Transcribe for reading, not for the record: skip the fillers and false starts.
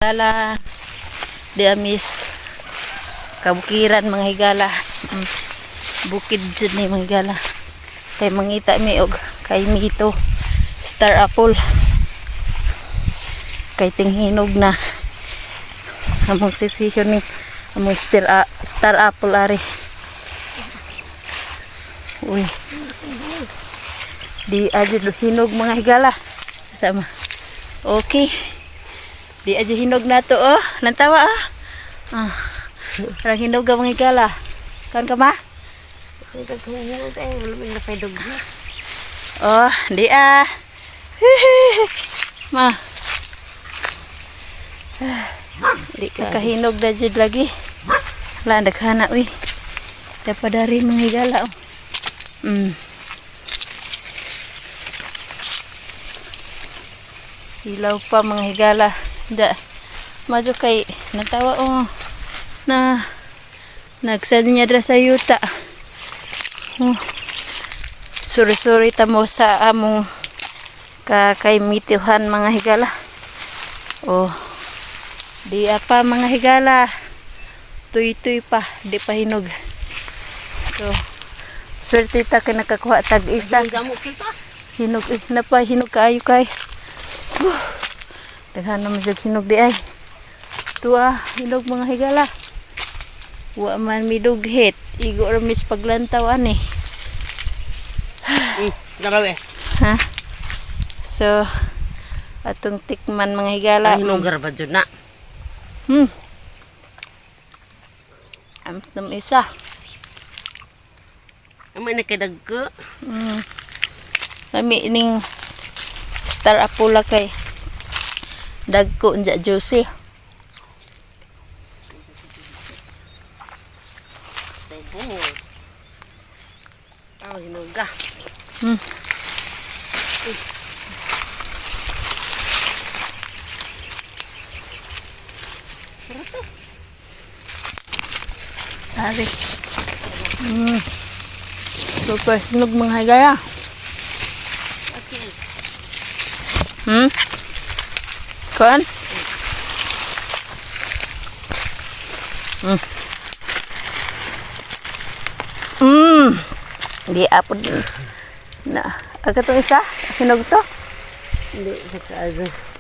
Higala di amis kabukiran mga higala. Bukid jud ni mga higala kay mangita mi og kay mito star apple kay tinghinog na among sisihon ni among star apple ari. Uy, di aja hinog mga higala sama. Okay, di aja hinog na to. Oh nantawa parang hinog ka mga higala kan ka ma? Oh di ma di kahinog na jud lagi landak hana uy dapat dari mga higala. Hilaw pa mga higala da maju kay natawa na nagsanya dra sa yuta. Suri-suri tamo sa among kay mitihan mga higala. Di apa mga higala tuy-tuy pa di pa hinog. So swerte ta kay nakakuha tag isa hinog na pa hinog kaayo kay daghan na jud hinog di ay tuwa hinog mga higala wa man midughet igo ra mis paglantaw ani garawe ha. So atong tikman mga higala hinugar ba jud na am isa amay na kay dagko nami ning star apple kay dagko unja juicy. Hinuga Ari. Super hinog mga higala. Kan? Di apa na. Agad to isa? Hinog to? hindi sa